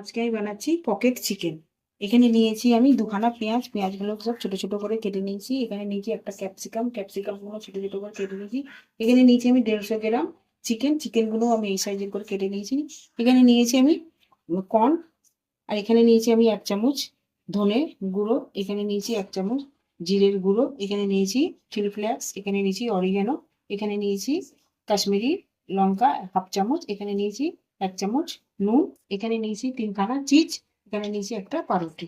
আজকে আমি বানাচ্ছি পকেট চিকেন। এখানে নিয়েছি আমি দুখানা পেঁয়াজ, পেঁয়াজগুলো সব ছোট ছোট করে কেটে নিয়েছি। এখানে নিয়েছি একটা ক্যাপসিকাম, ক্যাপসিকামগুলো ছোট ছোট করে কেটে নিয়েছি। এখানে নিয়েছি আমি 150 গ্রাম চিকেন, চিকেনগুলো আমি এই সাইজের করে কেটে নিয়েছি। এখানে নিয়েছি আমি কর্ন, আর এখানে নিয়েছি আমি 1 চামচ ধনে গুঁড়ো, এখানে নিয়েছি 1 চামচ জিরের গুঁড়ো, এখানে নিয়েছি চিলি ফ্লেক্স, এখানে নিয়েছি অরিগ্যানো, এখানে নিয়েছি কাশ্মীরি লঙ্কা 1/2 চামচ, এখানে নিয়েছি 1 চামচ নুন, এখানে নিয়েছি 3খানা চিজ, এখানে নিয়েছি একটা পাউরুটি।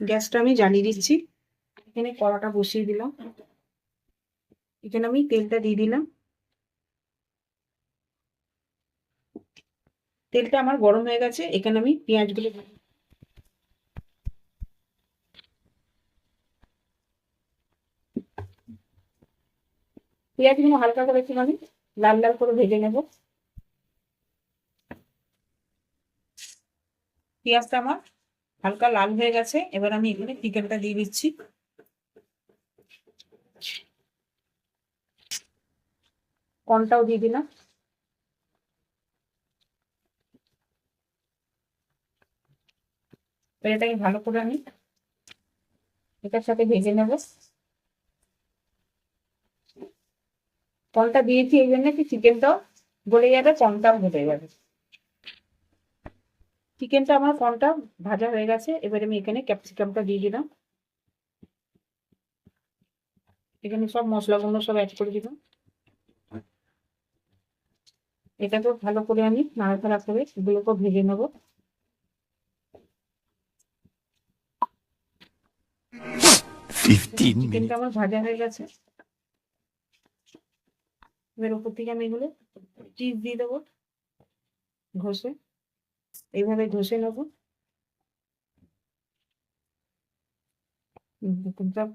গ্যাসটা আমি জ্বালিয়ে দিচ্ছি। এখানে কড়াটা বসিয়ে দিলাম। এখানে আমি তেলটা দিয়ে দিলাম। তেলটা আমার গরম হয়ে গেছে। এখানে আমি পেঁয়াজগুলো পেঁয়াজগুলো হালকা করে একটু আমি লাল লাল করে ভেজে নেব। পেঁয়াজটা আমার হালকা লাল হয়ে গেছে। এবার আমি এখানে চিকেনটা দিয়ে দিচ্ছি। কর্নটাও দিয়ে দিলাম। এটাকে ভালো করে আমি এটার সাথে ভেজে নেব। কর্নটা দিয়েছি এই জন্য কি চিকেনটাও গলে যাবে, কর্নটাও গলে যাবে। চিকেনটা আমার কর্নটা ভাজা হয়ে গেছে। এবার আমি এখানে ক্যাপসিকামটা দিয়ে দিলাম। এখানে সব মশলাগুলো সব অ্যাড করে দিলাম। এটাকেও ভালো করে আমি নাড়াচাড়া করে এগুলোকে ভেজে নেব। চিকেনটা আমার ভাজা হয়ে গেছে। এবার উপর থেকে আমি এগুলো চিজ দিয়ে দেবো ঘষে, এইভাবে ঘষে নেবো। দেখুন সব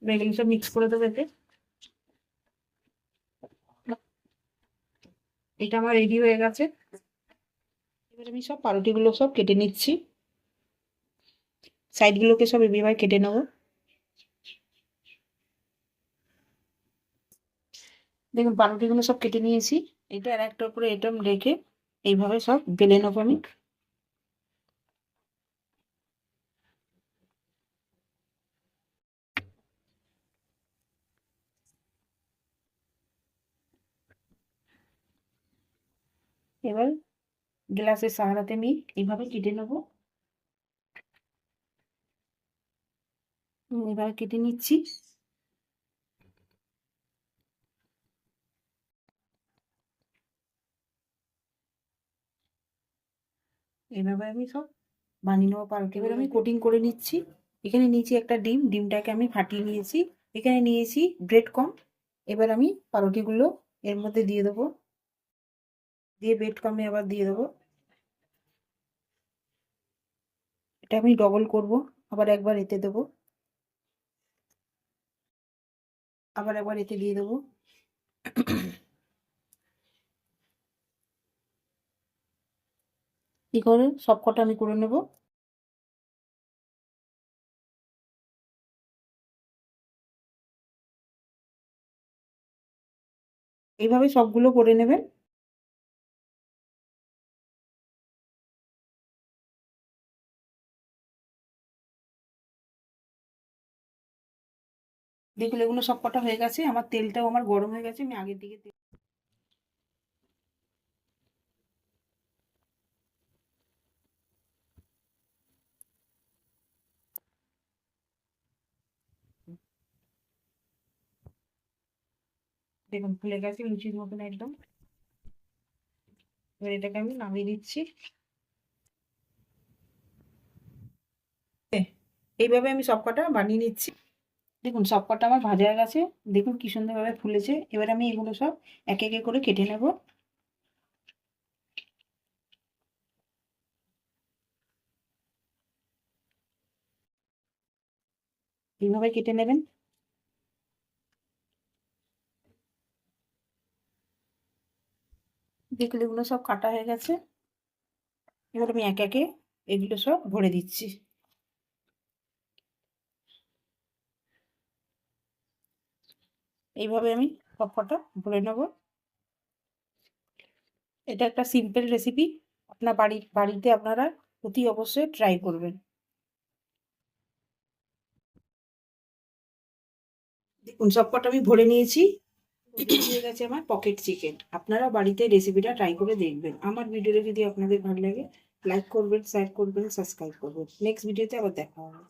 এগুলো সব মিক্স করে দেবো এতে। এটা আমার রেডি হয়ে গেছে। এবার আমি সব পাউরুটিগুলো সব কেটে নিচ্ছি। সাইডগুলোকে সব এভাবে কেটে নেবো। দেখুন পাউরুটিগুলো সব কেটে নিয়েছি। এটা আর একটার উপরে এটা রেখে এইভাবে সব বেলে নেবো আমি। এবার গ্লাসের সাহায্যে আমি এইভাবে কেটে নেবো। এভাবে কেটে নিচ্ছি। এইভাবে আমি সব বানিয়ে নেবো পাউরুটি। এবার আমি কোটিং করে নিচ্ছি। এখানে নিয়েছি একটা ডিম, ডিমটাকে আমি ফাটিয়ে নিয়েছি। এখানে নিয়েছি ব্রেড ক্রাম্ব। এবার আমি পাউরুটিগুলো এর মধ্যে দিয়ে দেবো, দিয়ে ব্রেড ক্রাম্বে আবার দিয়ে দেবো। এটা আমি ডবল করব, আবার একবার এতে দেবো, আবার একবার এতে দিয়ে দেবো। কি করে সব কটা আমি করে নেব। এইভাবে সবগুলো করে নেবেন। দেখুন এগুলো সব কটা হয়ে গেছে। আমার তেলটাও আমার গরম হয়ে গেছে। আমি আগের দিকে দেখুন ফুলে গেছে লুচির মতন একদম। এবার এটাকে আমি নামিয়ে দিচ্ছি। এইভাবে আমি সব কটা বানিয়ে নিচ্ছি। দেখুন সব কটা আমার ভাজা হয়ে গেছে। দেখুন কি সুন্দরভাবে ফুলেছে। এবার আমি এগুলো সব এক একে করে কেটে নেব। এইভাবে কেটে নেবেন। দেখুন এগুলো সব কাটা হয়ে গেছে। এবার আমি এক একে এগুলো সব ভরে দিচ্ছি। এইভাবে আমি সব কটা ভরে নেব। এটা একটা সিম্পল রেসিপি, আপনার বাড়িতে আপনারা অতি অবশ্যই ট্রাই করবেন। দেখুন সবকটা আমি ভরে নিয়েছি, হয়ে গেছে আমার পকেট চিকেন। আপনারা বাড়িতে রেসিপিটা ট্রাই করে দেখবেন। আমার ভিডিওটা যদি আপনাদের ভালো লাগে, লাইক করবেন, শেয়ার করবেন, সাবস্ক্রাইব করবেন। নেক্সট ভিডিওতে আবার দেখা হবে।